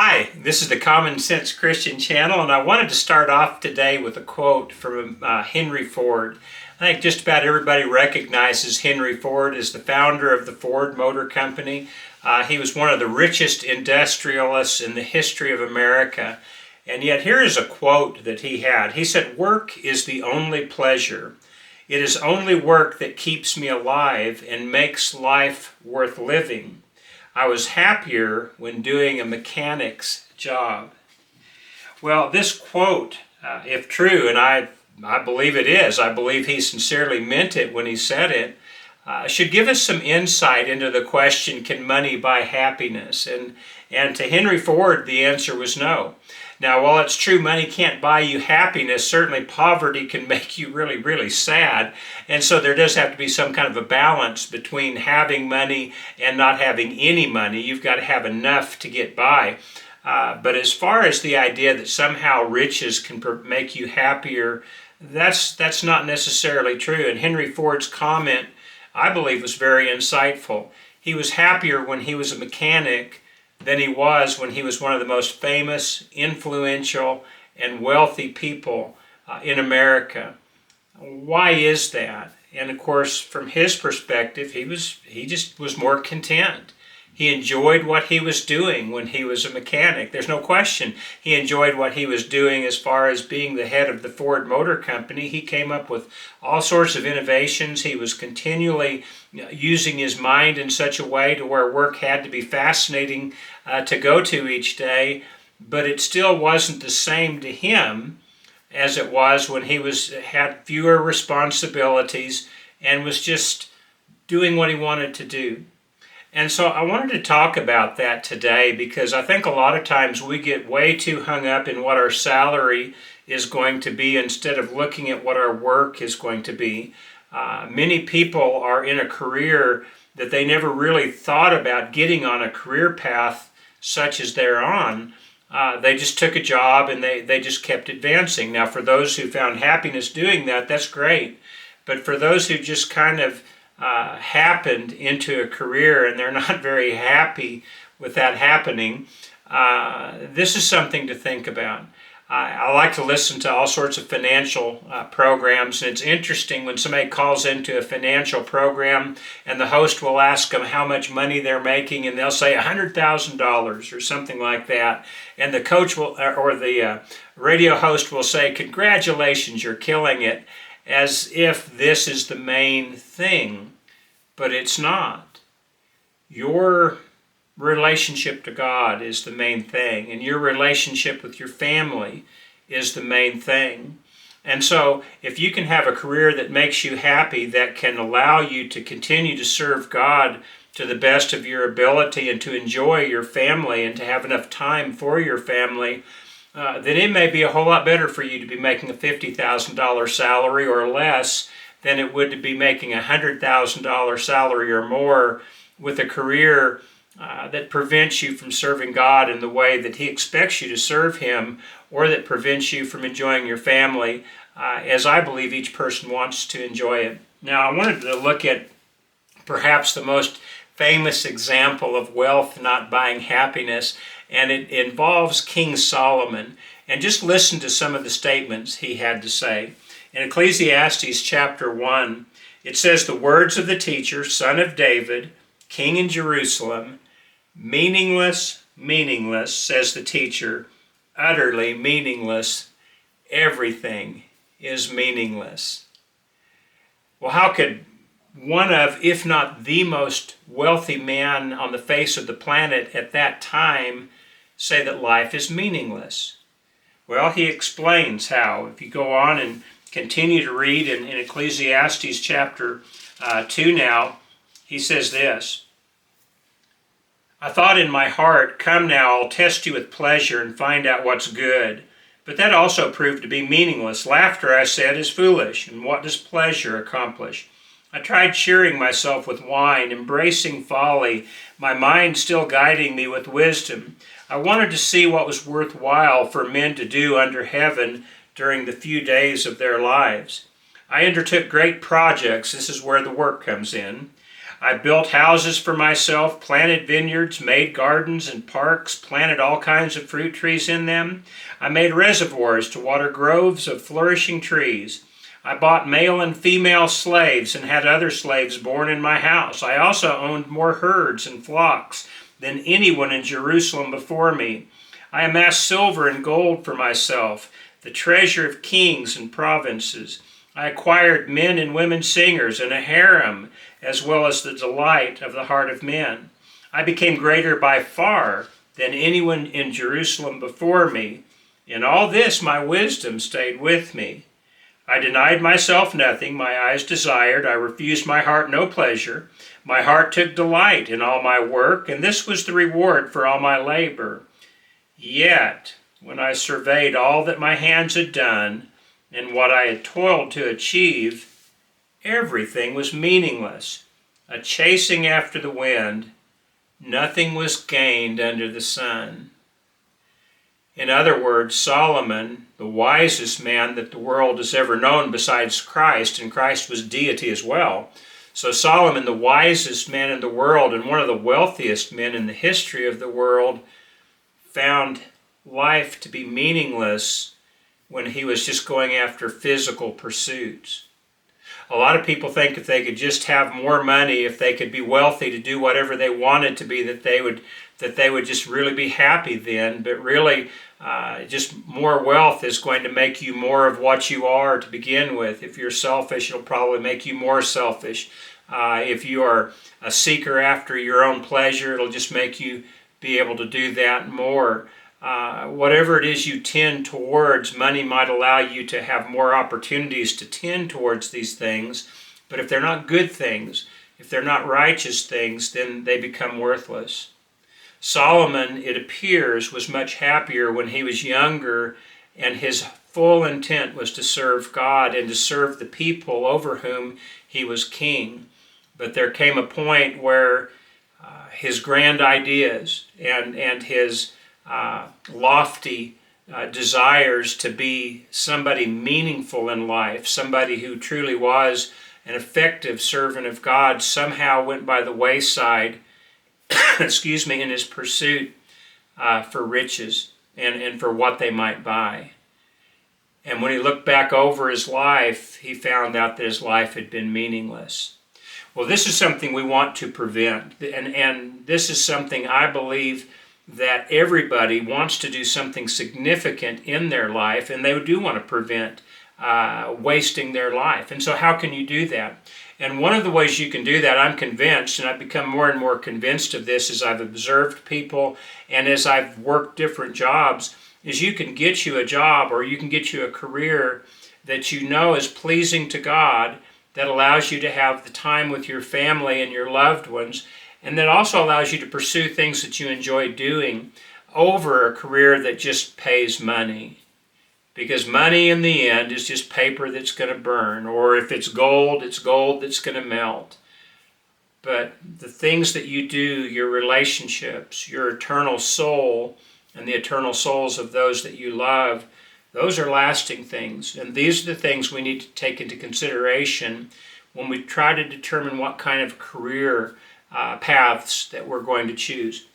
Hi, this is the Common Sense Christian channel, and I wanted to start off today with a quote from Henry Ford. I think just about everybody recognizes Henry Ford as the founder of the Ford Motor Company. He was one of the richest industrialists in the history of America. And yet here is a quote that he had. He said, "Work is the only pleasure. It is only work that keeps me alive and makes life worth living. I was happier when doing a mechanic's job." Well, this quote, if true, and I believe it is, I believe he sincerely meant it when he said it, should give us some insight into the question, can money buy happiness? And to Henry Ford, the answer was no. Now, while it's true money can't buy you happiness, certainly poverty can make you really, really sad. And so there does have to be some kind of a balance between having money and not having any money. You've got to have enough to get by. But as far as the idea that somehow riches can make you happier, that's not necessarily true. And Henry Ford's comment, I believe, was very insightful. He was happier when he was a mechanic than he was when he was one of the most famous, influential, and wealthy people in America. Why is that? And of course, from his perspective, he just was more content. He enjoyed what he was doing when he was a mechanic. There's no question he enjoyed what he was doing as far as being the head of the Ford Motor Company. He came up with all sorts of innovations. He was continually using his mind in such a way to where work had to be fascinating to go to each day, but it still wasn't the same to him as it was when he had fewer responsibilities and was just doing what he wanted to do. And so I wanted to talk about that today because I think a lot of times we get way too hung up in what our salary is going to be instead of looking at what our work is going to be. Many people are in a career that they never really thought about getting on a career path such as they're on. They just took a job and they just kept advancing. Now, for those who found happiness doing that, that's great. But for those who just kind of happened into a career and they're not very happy with that happening, this is something to think about. I like to listen to all sorts of financial programs, and it's interesting when somebody calls into a financial program and the host will ask them how much money they're making, and they'll say $100,000 or something like that, and the coach will, or the radio host will say, "Congratulations, you're killing it," as if this is the main thing, but it's not. Your relationship to God is the main thing, and your relationship with your family is the main thing. And so if you can have a career that makes you happy, that can allow you to continue to serve God to the best of your ability and to enjoy your family and to have enough time for your family, then it may be a whole lot better for you to be making a $50,000 salary or less than it would to be making a $100,000 salary or more with a career that prevents you from serving God in the way that He expects you to serve Him, or that prevents you from enjoying your family as I believe each person wants to enjoy it. Now, I wanted to look at perhaps the most famous example of wealth not buying happiness, and it involves King Solomon. And just listen to some of the statements he had to say. In Ecclesiastes chapter 1, it says, "The words of the teacher, son of David, king in Jerusalem, meaningless, meaningless, says the teacher, utterly meaningless. Everything is meaningless." Well, how could one of, if not the most wealthy man on the face of the planet at that time say that life is meaningless? Well, he explains how. If you go on and continue to read in Ecclesiastes chapter 2 now, he says this, "I thought in my heart, come now, I'll test you with pleasure and find out what's good. But that also proved to be meaningless. Laughter, I said, is foolish, and what does pleasure accomplish? I tried cheering myself with wine, embracing folly, my mind still guiding me with wisdom. I wanted to see what was worthwhile for men to do under heaven during the few days of their lives. I undertook great projects." This is where the work comes in. I built houses for myself, planted vineyards, made gardens and parks, planted all kinds of fruit trees in them. I made reservoirs to water groves of flourishing trees. I bought male and female slaves and had other slaves born in my house. I also owned more herds and flocks than anyone in Jerusalem before me. I amassed silver and gold for myself, the treasure of kings and provinces. I acquired men and women singers and a harem, as well as the delight of the heart of men. I became greater by far than anyone in Jerusalem before me. In all this my wisdom stayed with me. I denied myself nothing my eyes desired. I refused my heart no pleasure. My heart took delight in all my work, and this was the reward for all my labor. Yet, when I surveyed all that my hands had done, and what I had toiled to achieve, everything was meaningless, a chasing after the wind. Nothing was gained under the sun. In other words, Solomon, the wisest man that the world has ever known besides Christ, and Christ was deity as well. So Solomon, the wisest man in the world and one of the wealthiest men in the history of the world, found life to be meaningless when he was just going after physical pursuits. A lot of people think if they could just have more money, if they could be wealthy to do whatever they wanted to be, that they would just really be happy then. But really, just more wealth is going to make you more of what you are to begin with. If you're selfish, it'll probably make you more selfish. If you are a seeker after your own pleasure, it'll just make you be able to do that more. Whatever it is you tend towards, money might allow you to have more opportunities to tend towards these things. But if they're not good things, if they're not righteous things, then they become worthless. Solomon, it appears, was much happier when he was younger, and his full intent was to serve God and to serve the people over whom he was king. But there came a point where his grand ideas and his lofty desires to be somebody meaningful in life, somebody who truly was an effective servant of God, somehow went by the wayside, excuse me, in his pursuit for riches and for what they might buy. And when he looked back over his life, he found out that his life had been meaningless. Well, this is something we want to prevent, and this is something I believe that everybody wants to do something significant in their life, and they do want to prevent wasting their life. And so how can you do that? And one of the ways you can do that, I'm convinced, and I've become more and more convinced of this as I've observed people and as I've worked different jobs, is you can get you a job or you can get you a career that you know is pleasing to God, that allows you to have the time with your family and your loved ones, and that also allows you to pursue things that you enjoy doing over a career that just pays money. Because money in the end is just paper that's going to burn, or if it's gold that's going to melt. But the things that you do, your relationships, your eternal soul, and the eternal souls of those that you love, those are lasting things. And these are the things we need to take into consideration when we try to determine what kind of career paths that we're going to choose.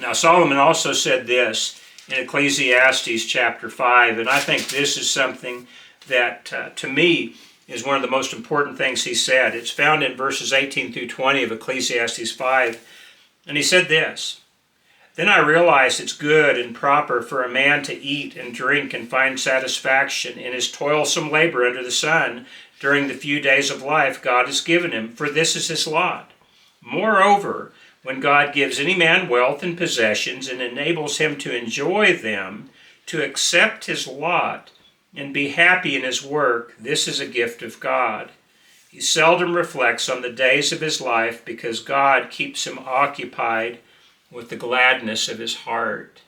Now, Solomon also said this in Ecclesiastes chapter 5, and I think this is something that, to me, is one of the most important things he said. It's found in verses 18 through 20 of Ecclesiastes 5, and he said this: "Then I realized it's good and proper for a man to eat and drink and find satisfaction in his toilsome labor under the sun during the few days of life God has given him, for this is his lot. Moreover, when God gives any man wealth and possessions and enables him to enjoy them, to accept his lot and be happy in his work, this is a gift of God. He seldom reflects on the days of his life because God keeps him occupied with the gladness of his heart."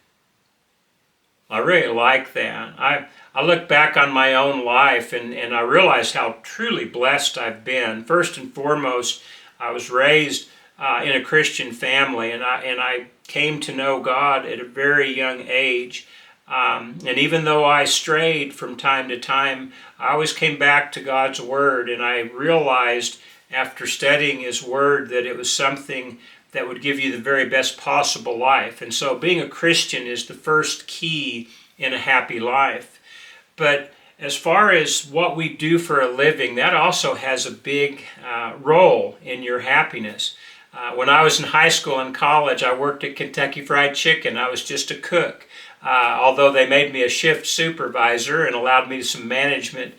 I really like that. I look back on my own life and I realize how truly blessed I've been. First and foremost, I was raised in a Christian family, and I came to know God at a very young age. And even though I strayed from time to time, I always came back to God's Word, and I realized after studying His Word that it was something that would give you the very best possible life. And so being a Christian is the first key in a happy life. But as far as what we do for a living, that also has a big role in your happiness. When I was in high school and college, I worked at Kentucky Fried Chicken. I was just a cook. Although they made me a shift supervisor and allowed me some management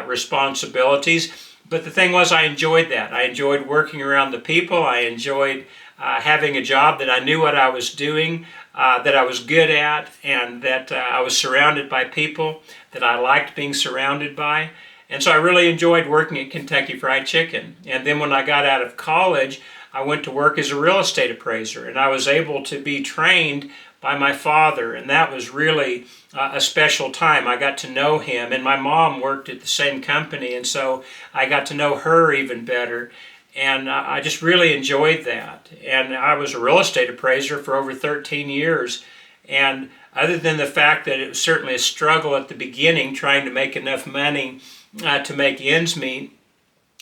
responsibilities. But the thing was, I enjoyed that. I enjoyed working around the people. I enjoyed having a job that I knew what I was doing, that I was good at, and that I was surrounded by people that I liked being surrounded by. And so I really enjoyed working at Kentucky Fried Chicken. And then when I got out of college, I went to work as a real estate appraiser, and I was able to be trained by my father, and that was really a special time. I got to know him, and my mom worked at the same company, and so I got to know her even better, and I just really enjoyed that. And I was a real estate appraiser for over 13 years, and other than the fact that it was certainly a struggle at the beginning trying to make enough money to make ends meet,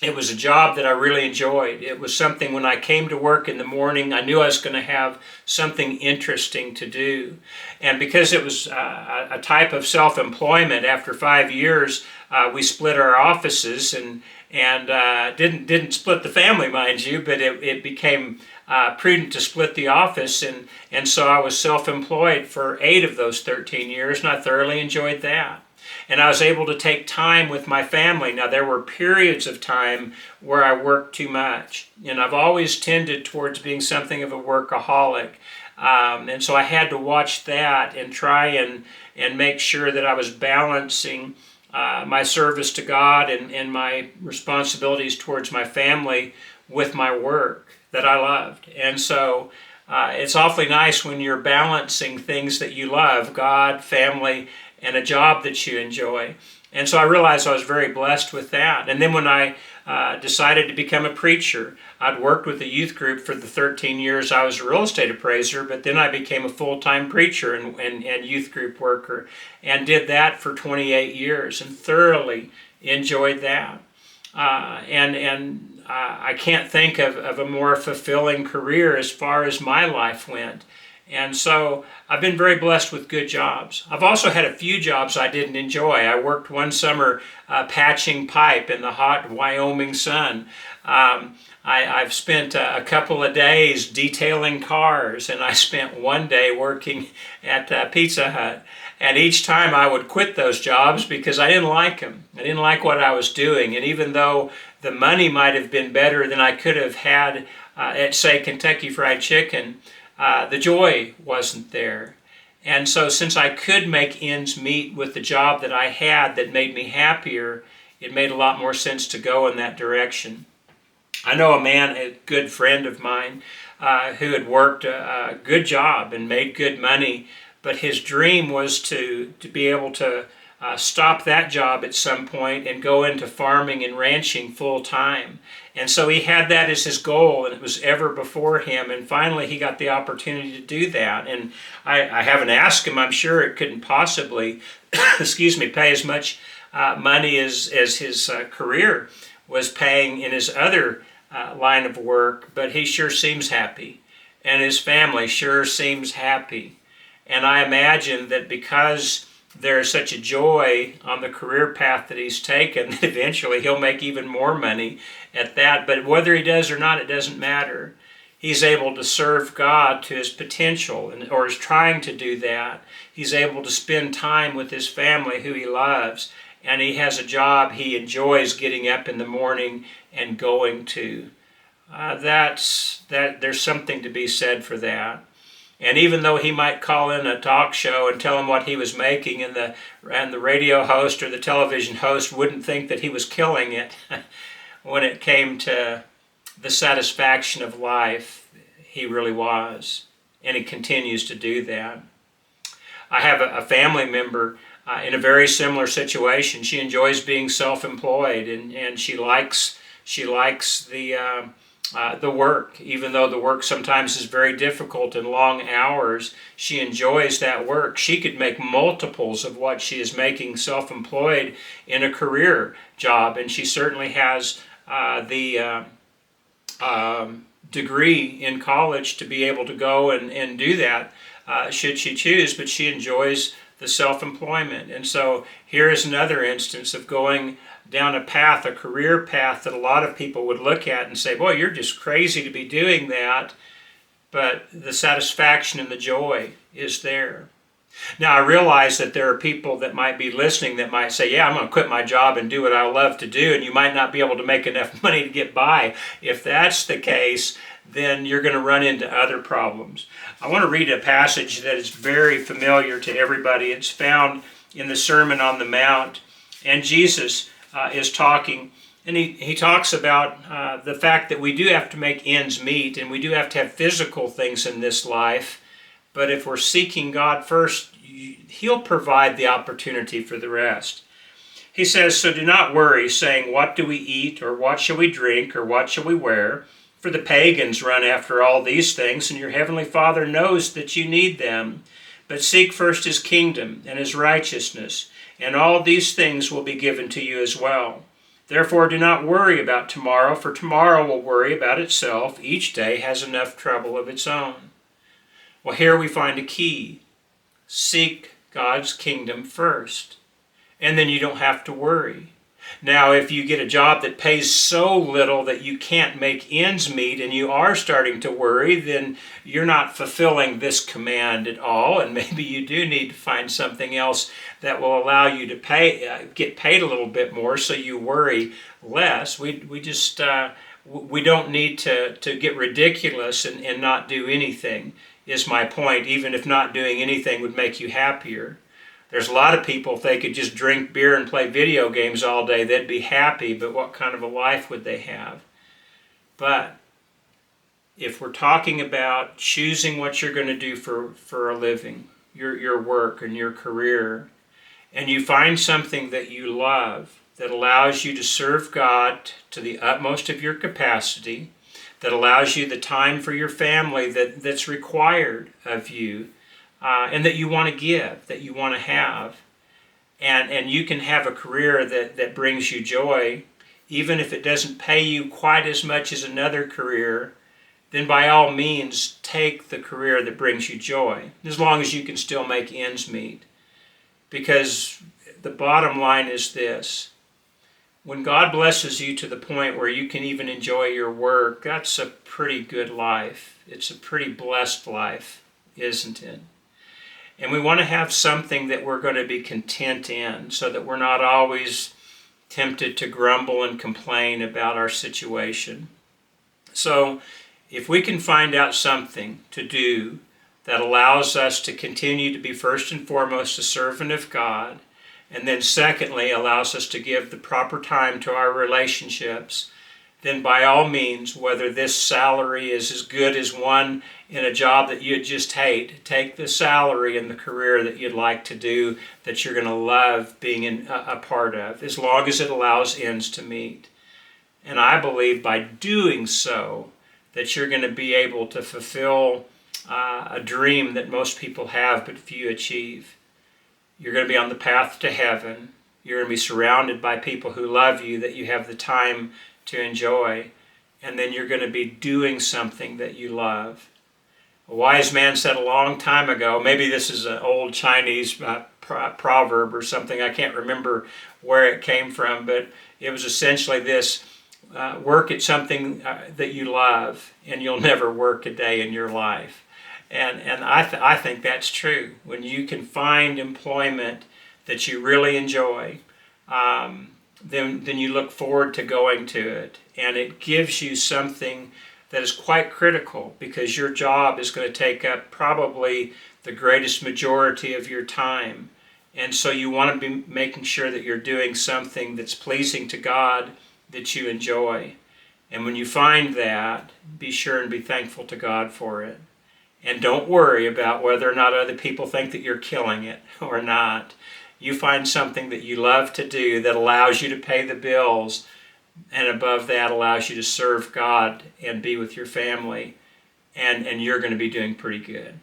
it was a job that I really enjoyed. It was something when I came to work in the morning, I knew I was going to have something interesting to do. And because it was a type of self-employment, after 5 years, we split our offices and didn't split the family, mind you, but it became prudent to split the office. And so I was self-employed for 8 of those 13 years, and I thoroughly enjoyed that. And I was able to take time with my family. Now, there were periods of time where I worked too much, and I've always tended towards being something of a workaholic. And so I had to watch that and try and make sure that I was balancing my service to God and my responsibilities towards my family with my work that I loved. And so it's awfully nice when you're balancing things that you love, God, family, and a job that you enjoy. And so I realized I was very blessed with that. And then when I decided to become a preacher, I'd worked with a youth group for the 13 years I was a real estate appraiser, but then I became a full-time preacher and youth group worker, and did that for 28 years and thoroughly enjoyed that. I can't think of a more fulfilling career as far as my life went. And so I've been very blessed with good jobs. I've also had a few jobs I didn't enjoy. I worked one summer patching pipe in the hot Wyoming sun. I've spent a couple of days detailing cars, and I spent one day working at Pizza Hut. And each time I would quit those jobs because I didn't like them. I didn't like what I was doing. And even though the money might have been better than I could have had at, say, Kentucky Fried Chicken, the joy wasn't there. And so since I could make ends meet with the job that I had that made me happier, it made a lot more sense to go in that direction. I know a man, a good friend of mine, who had worked a good job and made good money, but his dream was to be able to stop that job at some point and go into farming and ranching full time. And so he had that as his goal, and it was ever before him. And finally, he got the opportunity to do that. And I haven't asked him. I'm sure it couldn't possibly, pay as much money as his career was paying in his other line of work. But he sure seems happy, and his family sure seems happy. And I imagine that because there's such a joy on the career path that he's taken, that eventually he'll make even more money at that. But whether he does or not, it doesn't matter. He's able to serve God to his potential, or is trying to do that. He's able to spend time with his family who he loves, and he has a job he enjoys getting up in the morning and going to. There's something to be said for that. And even though he might call in a talk show and tell him what he was making, and the radio host or the television host wouldn't think that he was killing it, when it came to the satisfaction of life, he really was. And he continues to do that. I have a family member in a very similar situation. She enjoys being self-employed, and she likes the work. Even though the work sometimes is very difficult and long hours, she enjoys that work. She could make multiples of what she is making self-employed in a career job, and she certainly has the degree in college to be able to go and do that, should she choose, but she enjoys the self-employment. And so here is another instance of going down a path, a career path that a lot of people would look at and say, boy, you're just crazy to be doing that, but the satisfaction and the joy is there. Now, I realize that there are people that might be listening that might say, yeah, I'm going to quit my job and do what I love to do, and you might not be able to make enough money to get by. If that's the case, then you're going to run into other problems. I want to read a passage that is very familiar to everybody. It's found in the Sermon on the Mount, and Jesus is talking, and he talks about the fact that we do have to make ends meet, and we do have to have physical things in this life. But if we're seeking God first, He'll provide the opportunity for the rest. He says, so do not worry, saying, what do we eat, or what shall we drink, or what shall we wear? For the pagans run after all these things, and your heavenly Father knows that you need them. But seek first His kingdom and His righteousness, and all these things will be given to you as well. Therefore do not worry about tomorrow, for tomorrow will worry about itself. Each day has enough trouble of its own. Well, here we find a key. Seek God's kingdom first, and then you don't have to worry. Now, if you get a job that pays so little that you can't make ends meet and you are starting to worry, then you're not fulfilling this command at all, and maybe you do need to find something else that will allow you to get paid a little bit more so you worry less. We don't need to get ridiculous and not do anything, is my point, even if not doing anything would make you happier. There's a lot of people, if they could just drink beer and play video games all day, they'd be happy, but what kind of a life would they have? But if we're talking about choosing what you're going to do for a living, your work and your career, and you find something that you love that allows you to serve God to the utmost of your capacity, that allows you the time for your family that's required of you, and that you want to give, that you want to have, and you can have a career that brings you joy, even if it doesn't pay you quite as much as another career, then by all means take the career that brings you joy, as long as you can still make ends meet. Because the bottom line is this: when God blesses you to the point where you can even enjoy your work, that's a pretty good life. It's a pretty blessed life, isn't it? And we want to have something that we're going to be content in, so that we're not always tempted to grumble and complain about our situation. So if we can find out something to do that allows us to continue to be first and foremost a servant of God, and then secondly allows us to give the proper time to our relationships, then by all means, whether this salary is as good as one in a job that you just hate, take the salary and the career that you'd like to do, that you're going to love being a part of, as long as it allows ends to meet. And I believe by doing so that you're going to be able to fulfill a dream that most people have but few achieve. You're going to be on the path to heaven. You're going to be surrounded by people who love you, that you have the time to enjoy. And then you're going to be doing something that you love. A wise man said a long time ago, maybe this is an old Chinese proverb or something, I can't remember where it came from, but it was essentially this: work at something that you love, and you'll never work a day in your life. And I think that's true. When you can find employment that you really enjoy, then you look forward to going to it. And it gives you something that is quite critical, because your job is going to take up probably the greatest majority of your time. And so you want to be making sure that you're doing something that's pleasing to God, that you enjoy. And when you find that, be sure and be thankful to God for it. And don't worry about whether or not other people think that you're killing it or not. You find something that you love to do that allows you to pay the bills, and above that allows you to serve God and be with your family, and you're going to be doing pretty good.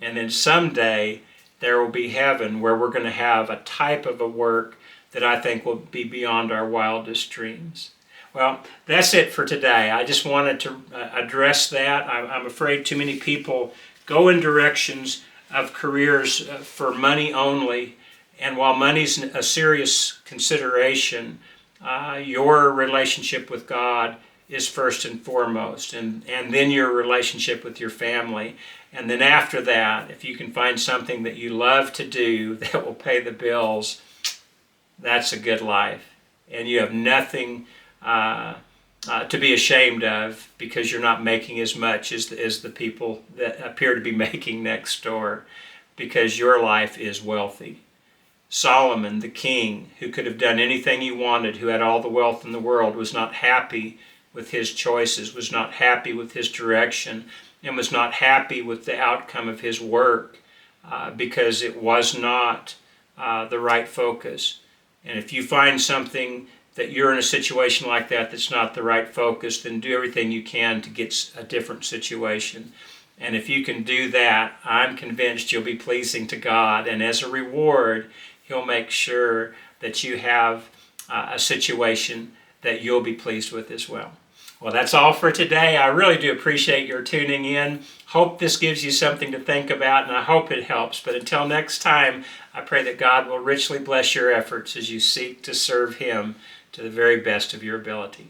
And then someday there will be heaven, where we're going to have a type of a work that I think will be beyond our wildest dreams. Well, that's it for today. I just wanted to address that. I'm afraid too many people go in directions of careers for money only, and while money's a serious consideration, your relationship with God is first and foremost, and then your relationship with your family. And then after that, if you can find something that you love to do that will pay the bills, that's a good life. And you have nothing to be ashamed of, because you're not making as much as the people that appear to be making next door, because your life is wealthy. Solomon, the king, who could have done anything he wanted, who had all the wealth in the world, was not happy with his choices, was not happy with his direction, and was not happy with the outcome of his work because it was not the right focus. And if you find something that you're in a situation like that that's not the right focus, then do everything you can to get a different situation. And if you can do that, I'm convinced you'll be pleasing to God. And as a reward, He'll make sure that you have a situation that you'll be pleased with as well. Well, that's all for today. I really do appreciate your tuning in. Hope this gives you something to think about, and I hope it helps. But until next time, I pray that God will richly bless your efforts as you seek to serve Him to the very best of your ability.